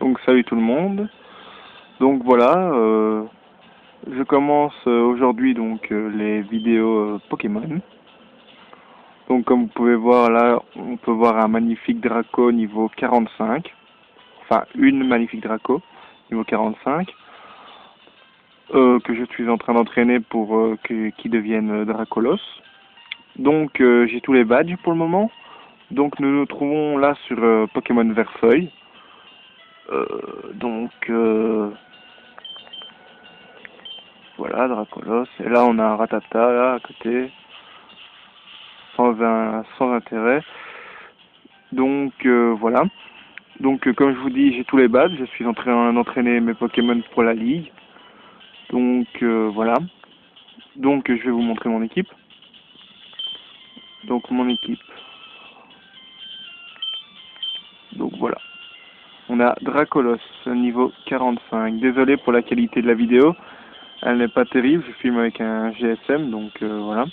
Donc salut tout le monde. Donc voilà, je commence aujourd'hui donc les vidéos Pokémon. Donc comme vous pouvez voir là, on peut voir un magnifique Draco niveau 45. Enfin une magnifique Draco niveau 45 que je suis en train d'entraîner pour qu'il devienne Dracolos. Donc j'ai tous les badges pour le moment. Donc nous nous trouvons là sur Pokémon Verfeuille. Donc voilà, Dracolos. Et là, on a un Rattata, là, à côté. Sans intérêt. Donc, voilà. Donc, comme je vous dis, j'ai tous les badges. Je suis en train d'entraîner mes Pokémon pour la Ligue. Donc, voilà. Donc, je vais vous montrer mon équipe. Donc, mon équipe. Donc, voilà. On a Dracolos, niveau 45. Désolé pour la qualité de la vidéo. Elle n'est pas terrible. Je filme avec un GSM, donc, voilà.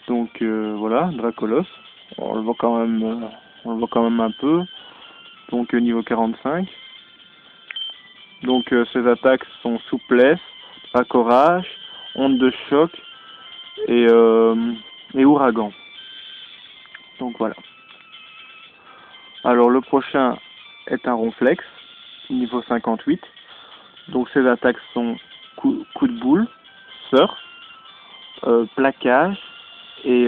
Donc voilà, Dracolos, on le voit quand même un peu. Donc niveau 45. Donc ses attaques sont souplesse, accorage, onde de choc et ouragan. Donc voilà. Alors le prochain est un Ronflex, niveau 58. Donc ses attaques sont coup de boule, surf, plaquage et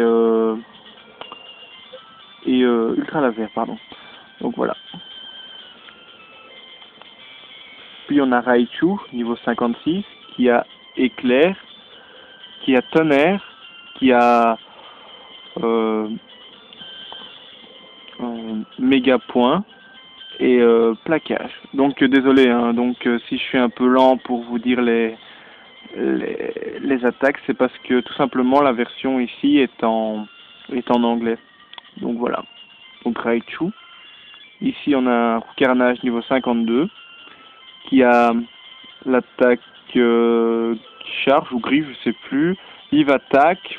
ultra laser, pardon. Donc voilà. Puis on a Raichu, niveau 56, qui a éclair, qui a tonnerre, qui a méga point et plaquage. Donc désolé, hein, donc si je suis un peu lent pour vous dire les attaques, c'est parce que tout simplement la version ici est en anglais. Donc voilà. Donc Raichu. Ici on a un Carnage niveau 52 qui a l'attaque charge ou griffe, je sais plus. Live attaque,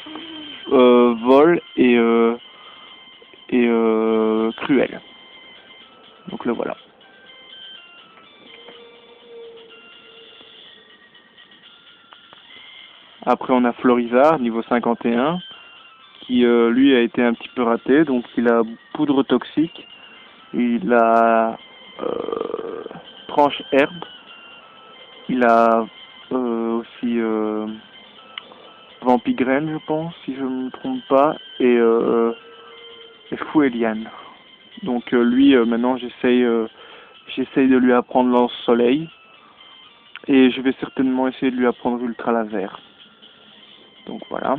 vol et cruel. Donc le voilà. Après on a Florizard, niveau 51, qui lui a été un petit peu raté, donc il a poudre toxique, il a tranche herbe, il a aussi Vampigraine, je pense, si je ne me trompe pas, et Foueliane. Donc lui, maintenant, j'essaye de lui apprendre Lance-Soleil, et je vais certainement essayer de lui apprendre Ultra Laser. Donc voilà.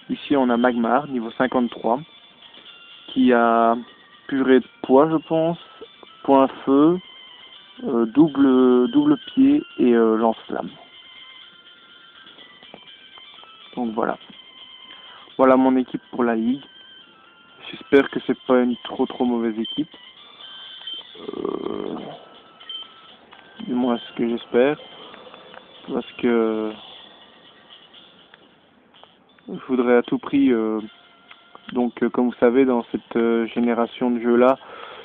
Ici, on a Magmar, niveau 53, qui a purée de poids, je pense, point feu, double pied et lance-flamme. Donc voilà. Voilà mon équipe pour la Ligue. J'espère que c'est pas une trop mauvaise équipe. Du moins ce que j'espère. Parce que je voudrais à tout prix, comme vous savez, dans cette génération de jeux là,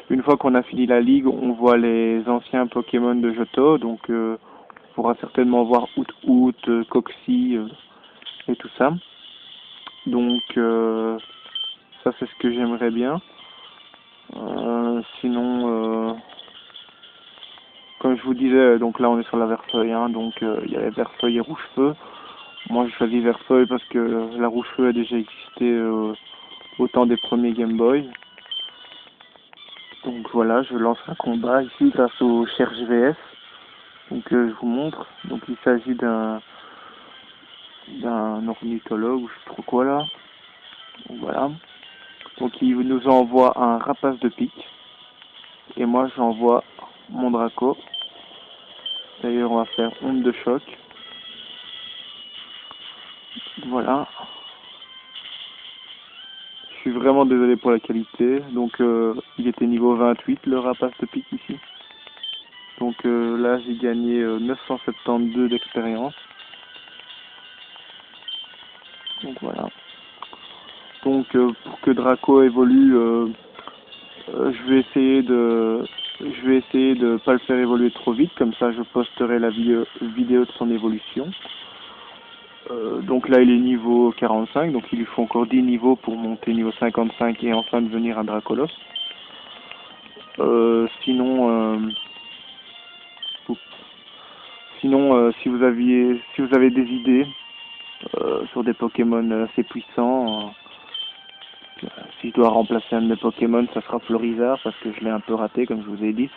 une fois qu'on a fini la ligue, on voit les anciens Pokémon de Johto, donc on pourra certainement voir Hoot, Coxy et tout ça. Donc ça c'est ce que j'aimerais bien. Sinon, comme je vous disais, donc là on est sur la Verfeuille, hein, donc il y a la Verfeuille et Rouge-Feu. Moi j'ai choisi Verfeuille parce que la Rouge-Feu a déjà existé au temps des premiers Game Boy. Donc voilà, je lance un combat ici grâce au Cher GVS. Donc je vous montre. Donc il s'agit d'un ornithologue ou je sais trop quoi là. Donc voilà. Donc il nous envoie un rapace de pique. Et moi j'envoie mon Draco. D'ailleurs on va faire onde de choc. Voilà. Je suis vraiment désolé pour la qualité. Donc il était niveau 28 le rapace de pique ici. Donc là j'ai gagné 972 d'expérience. Donc voilà. Donc pour que Draco évolue, je vais essayer de Je vais essayer de pas le faire évoluer trop vite, comme ça je posterai la vidéo de son évolution. Donc là il est niveau 45, donc il lui faut encore 10 niveaux pour monter niveau 55 et enfin devenir un Dracolos. Sinon, si vous avez des idées sur des Pokémon assez puissants, si je dois remplacer un de mes Pokémon, ça sera Florizard parce que je l'ai un peu raté comme je vous ai dit.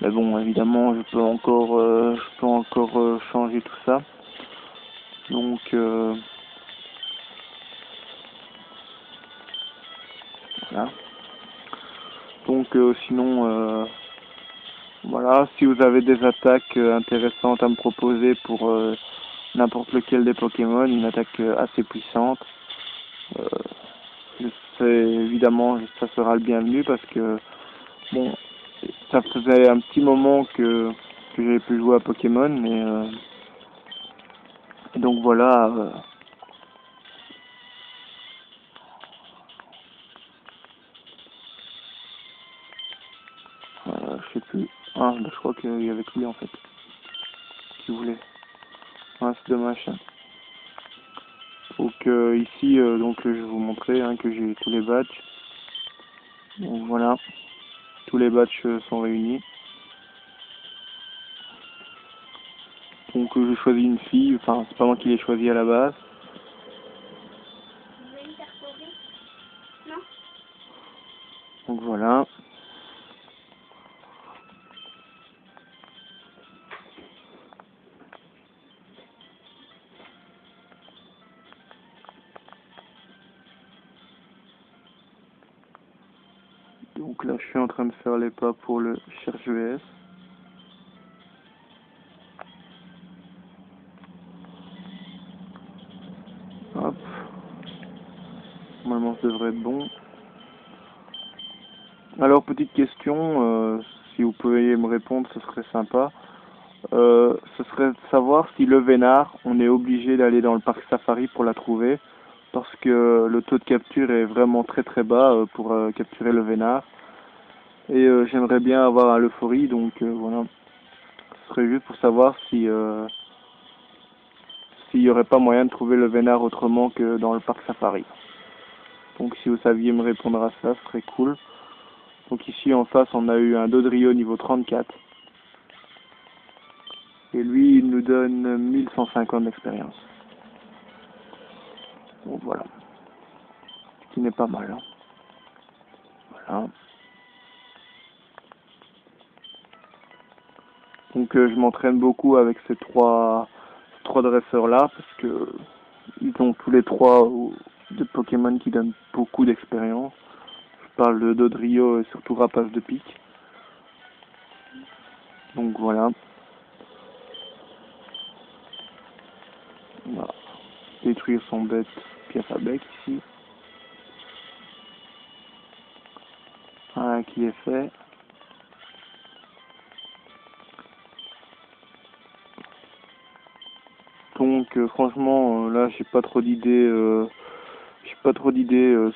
Mais bon, évidemment, je peux encore changer tout ça. Donc voilà. Donc sinon, voilà, si vous avez des attaques intéressantes à me proposer pour n'importe lequel des Pokémon, une attaque assez puissante, euh, je sais, évidemment, ça sera le bienvenu parce que bon, ça faisait un petit moment que j'avais pu jouer à Pokémon, et donc voilà. Je sais plus. Ah, bah, je crois qu'il y avait que lui en fait qui voulait. Ah, c'est dommage. Donc ici, je vais vous montrer que j'ai tous les badges. Donc voilà, tous les badges sont réunis. Donc je choisis une fille, enfin c'est pas moi qui l'ai choisi à la base. Donc voilà. Donc là je suis en train de faire les pas pour le Cherche ES. Hop. Normalement ça devrait être bon. Alors petite question, si vous pouviez me répondre ce serait sympa. Ce serait de savoir si le Vénard, on est obligé d'aller dans le parc safari pour la trouver, parce que le taux de capture est vraiment très très bas pour capturer le Vénard. Et j'aimerais bien avoir un Euphorie, donc voilà. Ce serait juste pour savoir si s'il n'y aurait pas moyen de trouver le Vénard autrement que dans le parc safari. Donc si vous saviez me répondre à ça, ce serait cool. Donc ici en face on a eu un Dodrio niveau 34. Et lui il nous donne 1150 d'expérience. Donc voilà. Ce qui n'est pas mal. Hein. Voilà. Donc je m'entraîne beaucoup avec ces trois dresseurs là parce que ils ont tous les trois des Pokémon qui donnent beaucoup d'expérience. Je parle de Dodrio et surtout Rapace de Pique. Donc voilà. On va détruire son bête Piafabec ici. Voilà qui est fait. Donc franchement là j'ai pas trop d'idées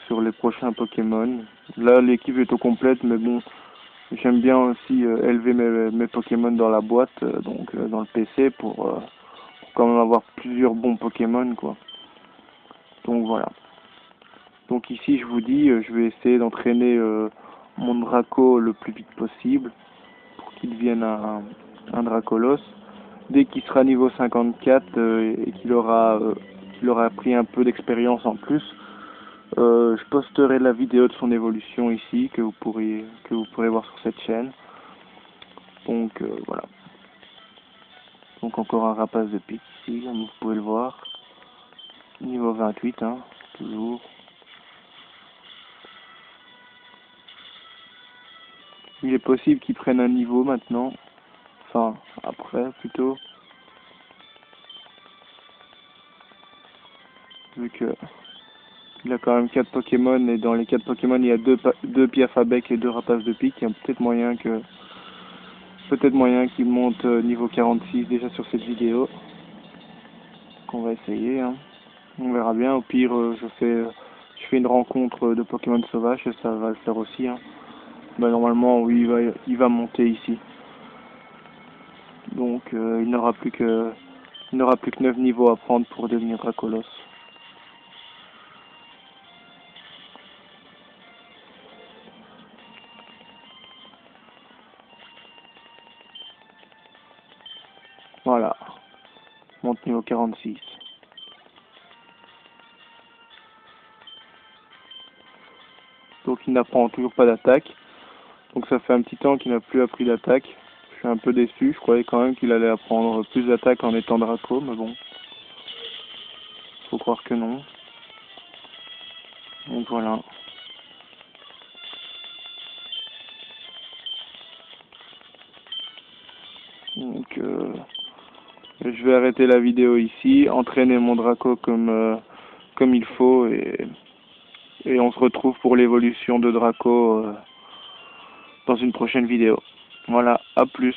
sur les prochains Pokémon. Là l'équipe est au complète mais bon j'aime bien aussi élever mes Pokémon dans la boîte, dans le PC pour quand même avoir plusieurs bons Pokémon quoi. Donc voilà. Donc ici je vous dis je vais essayer d'entraîner mon Draco le plus vite possible pour qu'il devienne un Dracolos. Dès qu'il sera niveau 54 et qu'il aura pris un peu d'expérience en plus, je posterai la vidéo de son évolution ici que vous pourrez voir sur cette chaîne. Donc voilà. Donc encore un rapace de pique ici, comme vous pouvez le voir. Niveau 28, hein, toujours. Il est possible qu'il prenne un niveau maintenant. Enfin, après plutôt. Vu que il a quand même 4 Pokémon et dans les 4 Pokémon il y a deux Piafabec et 2 rapaces de pique. Il y a peut-être moyen qu'il monte niveau 46 déjà sur cette vidéo. Qu'on va essayer. Hein. On verra bien. Au pire, je fais une rencontre de Pokémon sauvages et ça va le faire aussi. Hein. Bah normalement oui il va monter ici. Donc il n'aura plus que 9 niveaux à prendre pour devenir Dracolos. Voilà. Monte niveau 46. Donc il n'apprend toujours pas d'attaque. Donc ça fait un petit temps qu'il n'a plus appris d'attaque. Je suis un peu déçu, je croyais quand même qu'il allait apprendre plus d'attaque en étant Draco, mais bon. Faut croire que non. Donc voilà. Donc je vais arrêter la vidéo ici, entraîner mon Draco comme il faut et on se retrouve pour l'évolution de Draco dans une prochaine vidéo. Voilà, à plus.